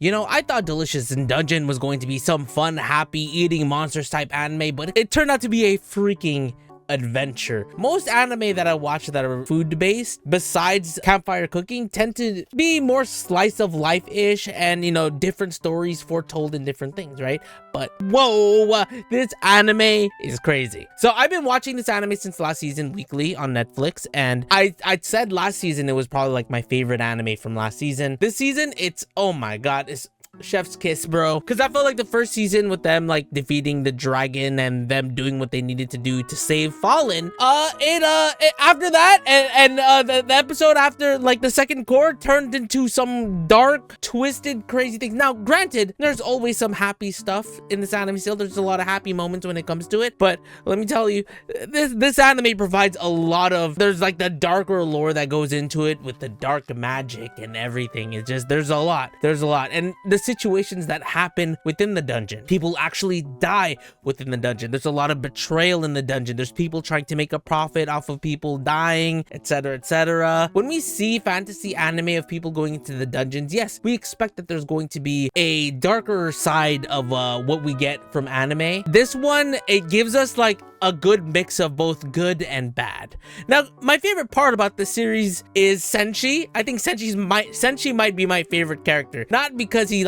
You know, I thought Delicious in Dungeon was going to be some fun, happy, eating monsters type anime, but it turned out to be a freaking adventure. Most anime that I watch that are food based, besides campfire cooking, tend to be more slice of life-ish and, you know, different stories foretold in different things, right? But whoa, this anime is crazy. So I've been watching this anime since last season weekly on Netflix, and I said last season it was probably like my favorite anime from last season. This season, it's, oh my god, it's chef's kiss, bro, because I felt like the first season with them like defeating the dragon and them doing what they needed to do to save Fallen, after that and the episode after, like, the second core turned into some dark, twisted, crazy things. Now granted, there's always some happy stuff in this anime still. There's a lot of happy moments when it comes to it, but let me tell you, this anime provides a lot of, there's like the darker lore that goes into it with the dark magic and everything. It's just, there's a lot, and the situations that happen within the dungeon. People actually die within the dungeon. There's a lot of betrayal in the dungeon. There's people trying to make a profit off of people dying, etc, etc. When we see fantasy anime of people going into the dungeons, yes, we expect that there's going to be a darker side of what we get from anime. This one, it gives us like a good mix of both good and bad. Now, my favorite part about this series is Senshi. I think Senshi might be my favorite character. Not because he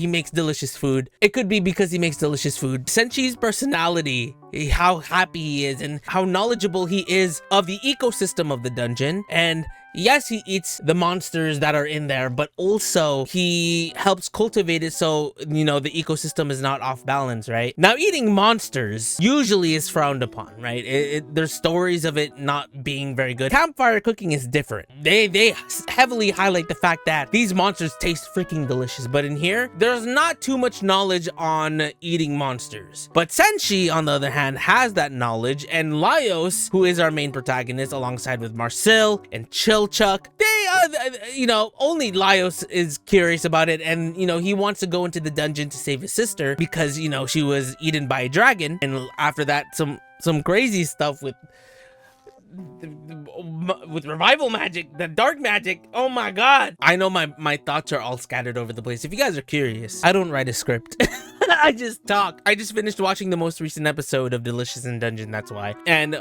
makes delicious food. It could be because he makes delicious food. Senshi's personality, how happy he is, and how knowledgeable he is of the ecosystem of the dungeon. And yes, he eats the monsters that are in there, but also he helps cultivate it so, you know, the ecosystem is not off balance, right? Now, eating monsters usually is frowned upon, right? There's stories of it not being very good. Campfire cooking is different. They heavily highlight the fact that these monsters taste freaking delicious, but in here, there's not too much knowledge on eating monsters. But Senshi, on the other hand, has that knowledge, and Laios, who is our main protagonist, alongside with Marcel and Chuck, you know, only Laios is curious about it, and, you know, he wants to go into the dungeon to save his sister because, you know, she was eaten by a dragon, and after that, some crazy stuff with revival magic, the dark magic. Oh my god, I know my thoughts are all scattered over the place. If you guys are curious, I don't write a script. I just talk. I just finished watching the most recent episode of Delicious in Dungeon, that's why. And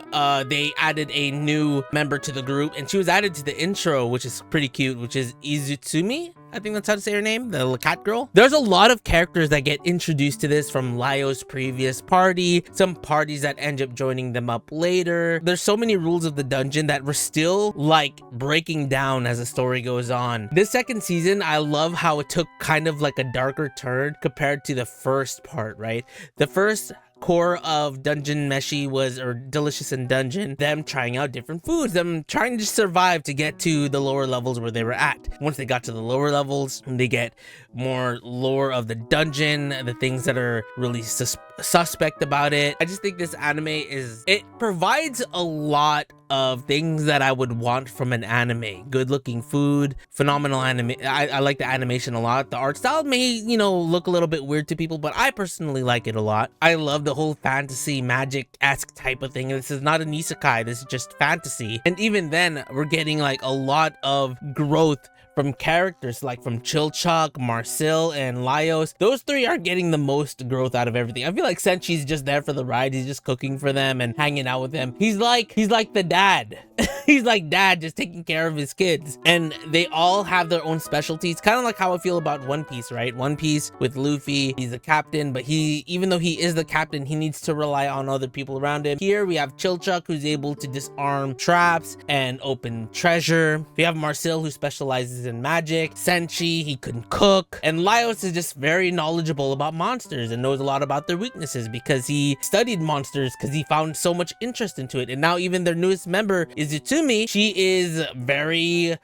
they added a new member to the group, and she was added to the intro, which is pretty cute, which is Izutsumi. I think that's how to say her name, the little cat girl. There's a lot of characters that get introduced to this from Laios' previous party, some parties that end up joining them up later. There's so many rules of the dungeon that we're still like breaking down as the story goes on. This second season, I love how it took kind of like a darker turn compared to the first part, right? The first core of Dungeon Meshi was, or Delicious in Dungeon, them trying out different foods, them trying to survive to get to the lower levels where they were at. Once they got to the lower levels, they get more lore of the dungeon, the things that are really suspect about it. I just think this anime it provides a lot of things that I would want from an anime. Good looking food, phenomenal anime. I like the animation a lot. The art style may, you know, look a little bit weird to people, but I personally like it a lot. I love the whole fantasy magic-esque type of thing. This is not an isekai, this is just fantasy. And even then, we're getting like a lot of growth from characters like from Chuck, Marcel, and Laios. Those three are getting the most growth out of everything. I feel like Senshi's just there for the ride. He's just cooking for them and hanging out with them. He's like the dad. He's like dad, just taking care of his kids. And they all have their own specialties. Kind of like how I feel about One Piece, right? One Piece with Luffy, he's the captain, but even though he is the captain, he needs to rely on other people around him. Here we have Chuck, who's able to disarm traps and open treasure. We have Marcel, who specializes in magic. Senshi, he can cook. And Laios is just very knowledgeable about monsters and knows a lot about their weaknesses because he studied monsters because he found so much interest into it. And now even their newest member, Izutsumi,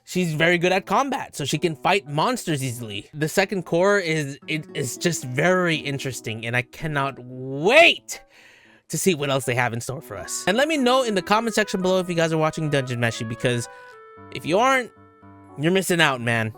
she's very good at combat, so she can fight monsters easily. The second core is just very interesting, and I cannot wait to see what else they have in store for us. And let me know in the comment section below if you guys are watching Dungeon Meshi, because if you aren't, you're missing out, man.